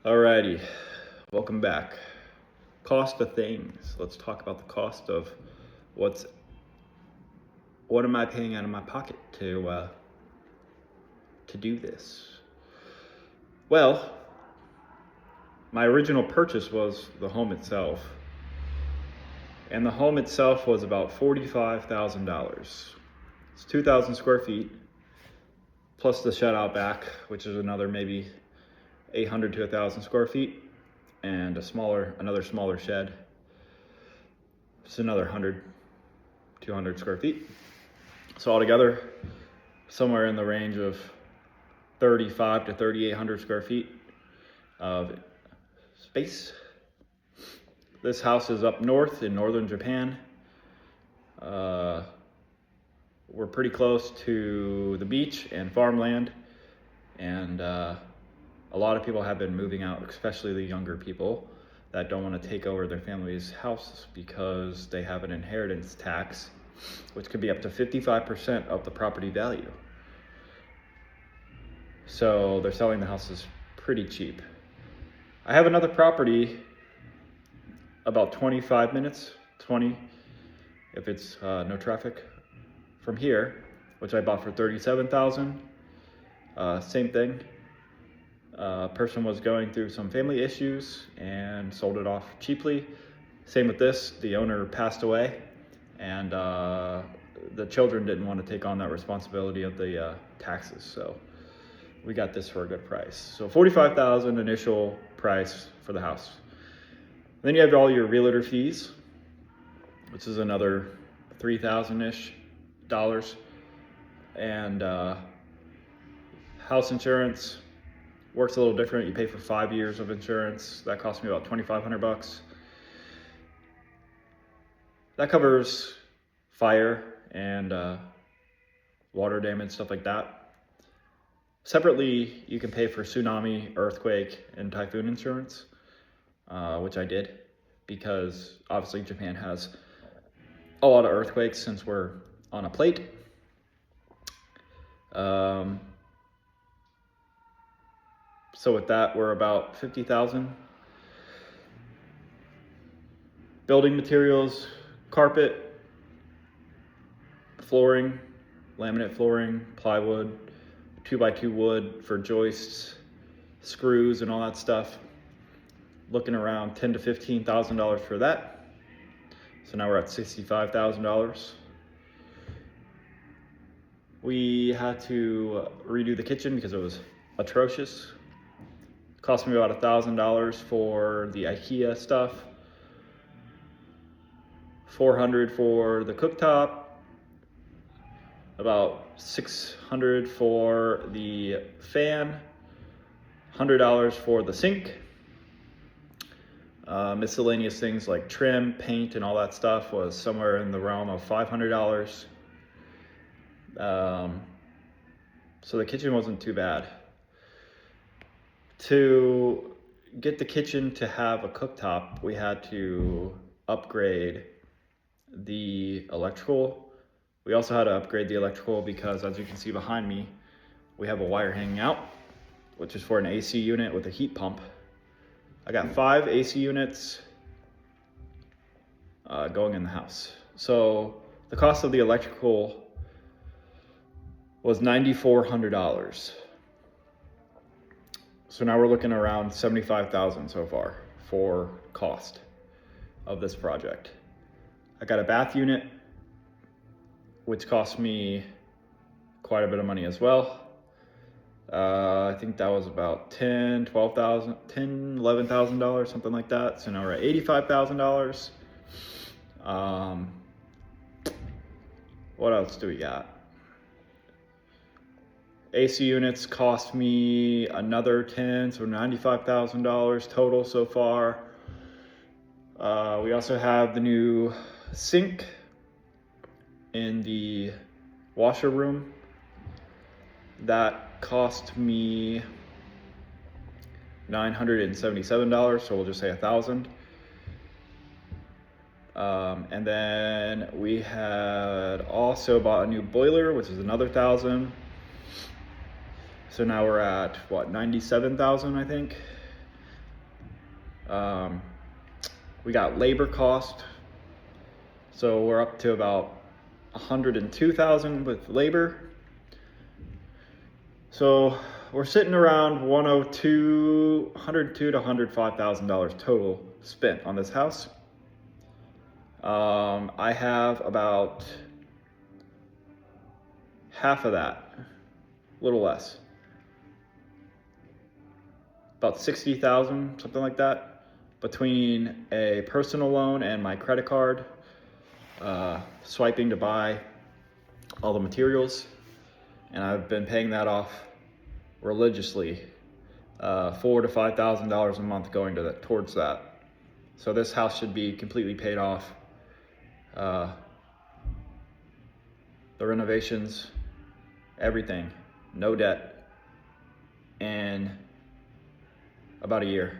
Alrighty, welcome back. Cost of things. Let's talk about the cost of what am I paying out of my pocket to do this. Well, my original purchase was the home itself, and the home itself was about $45,000. It's 2,000 square feet, plus the shed out back, which is another maybe 800 to 1,000 square feet, and another smaller shed. It's another 100, 200 square feet. So altogether, somewhere in the range of 35 to 3,800 square feet of space. This house is up north in northern Japan. We're pretty close to the beach and farmland, and a lot of people have been moving out, especially the younger people that don't want to take over their family's house because they have an inheritance tax, which could be up to 55% of the property value. So they're selling the houses pretty cheap. I have another property about 25 minutes, 20 if it's no traffic from here, which I bought for $37,000. Same thing. Person was going through some family issues and sold it off cheaply. Same with this, the owner passed away, and the children didn't want to take on that responsibility of the taxes, so we got this for a good price. So $45,000 initial price for the house. Then you have all your realtor fees, which is another $3,000-ish, and house insurance works a little different. You pay for 5 years of insurance. That cost me about $2,500. That covers fire and water damage, stuff like that. Separately, you can pay for tsunami, earthquake, and typhoon insurance, which I did because obviously Japan has a lot of earthquakes since we're on a plate. So with that, we're about $50,000. Building materials, carpet, flooring, laminate flooring, plywood, 2x2 wood for joists, screws, and all that stuff. Looking around $10,000 to $15,000 for that. So now we're at $65,000. We had to redo the kitchen because it was atrocious. Cost me about $1,000 for the Akyia stuff, $400 for the cooktop, about $600 for the fan, $100 for the sink. Miscellaneous things like trim, paint, and all that stuff was somewhere in the realm of $500. So the kitchen wasn't too bad. To get the kitchen to have a cooktop, we had to upgrade the electrical. We also had to upgrade the electrical because, as you can see behind me, we have a wire hanging out, which is for an AC unit with a heat pump. I got 5 AC units going in the house. So the cost of the electrical was $9,400. So now we're looking around $75,000 so far for cost of this project. I got a bath unit, which cost me quite a bit of money as well. I think that was about $11,000, something like that. So now we're at $85,000. What else do we got? AC units cost me another $10,000, so $95,000 total so far. We also have the new sink in the washer room. That cost me $977, so we'll just say $1,000. And then we had also bought a new boiler, which is another $1,000. So now we're at what, 97,000, I think. We got labor cost. So we're up to about 102,000 with labor. So we're sitting around 102 to $105,000 total spent on this house. I have about half of that, a little less, about 60,000, something like that, between a personal loan and my credit card, swiping to buy all the materials. And I've been paying that off religiously, $4,000 to $5,000 a month going to towards that. So this house should be completely paid off. The renovations, everything, no debt, in about a year.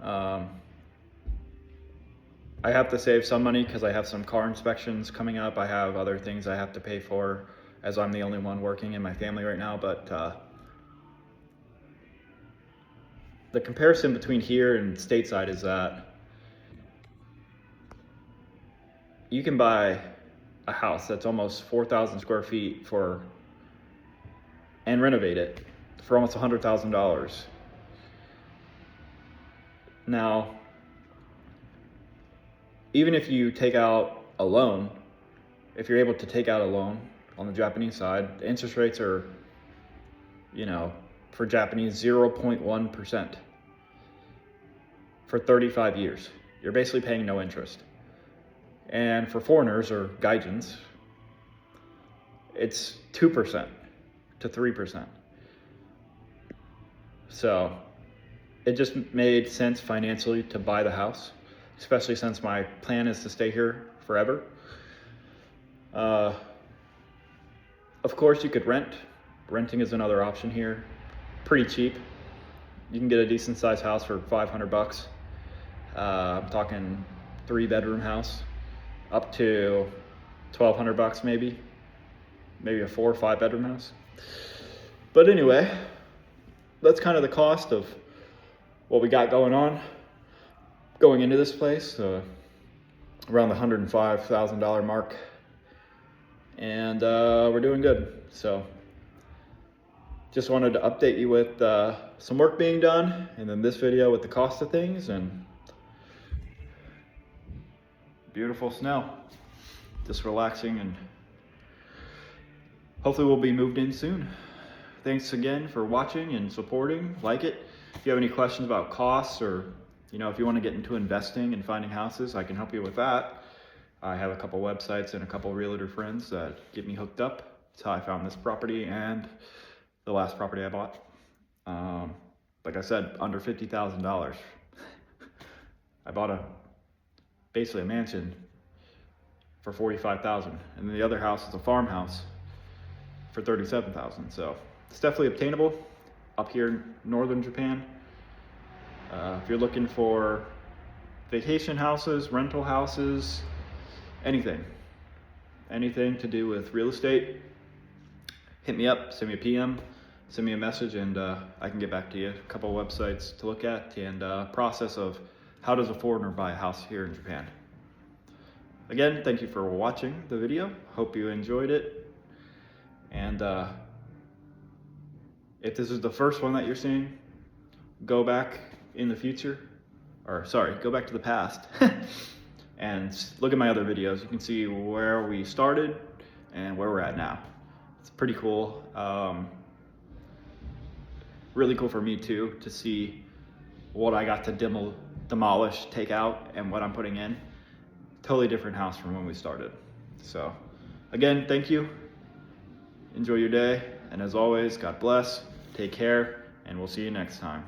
I have to save some money because I have some car inspections coming up. I have other things I have to pay for, as I'm the only one working in my family right now. But the comparison between here and stateside is that you can buy a house that's almost 4,000 square feet and renovate it for almost $100,000. Now, even if you take out a loan, if you're able to take out a loan on the Japanese side, the interest rates are, for Japanese, 0.1% for 35 years. You're basically paying no interest. And for foreigners or gaijins, it's 2% to 3%. So it just made sense financially to buy the house, especially since my plan is to stay here forever. Of course, you could rent. Renting is another option here. Pretty cheap. You can get a decent sized house for $500. I'm talking 3-bedroom house, up to $1,200 maybe a 4 or 5 bedroom house. But anyway, that's kind of the cost of what we got going into this place, around the $105,000 mark. And we're doing good. So just wanted to update you with some work being done, and then this video with the cost of things, and beautiful snow. Just relaxing, and hopefully we'll be moved in soon. Thanks again for watching and supporting. Like it. If you have any questions about costs, or if you want to get into investing and finding houses, I can help you with that. I have a couple websites and a couple realtor friends that get me hooked up. That's how I found this property and the last property I bought. Like I said, under $50,000. I bought basically a mansion for $45,000, and then the other house is a farmhouse for $37,000. So it's definitely obtainable up here in northern Japan. If you're looking for vacation houses, rental houses, anything to do with real estate, hit me up, send me a PM, send me a message, and I can get back to you. A couple websites to look at, and process of how does a foreigner buy a house here in Japan. Again, thank you for watching the video. Hope you enjoyed it. And if this is the first one that you're seeing, go back in the future, go back to the past and look at my other videos. You can see where we started and where we're at now. It's pretty cool. Really cool for me too, to see what I got to demolish, take out, and what I'm putting in. Totally different house from when we started. So again, thank you. Enjoy your day. And as always, God bless, take care, and we'll see you next time.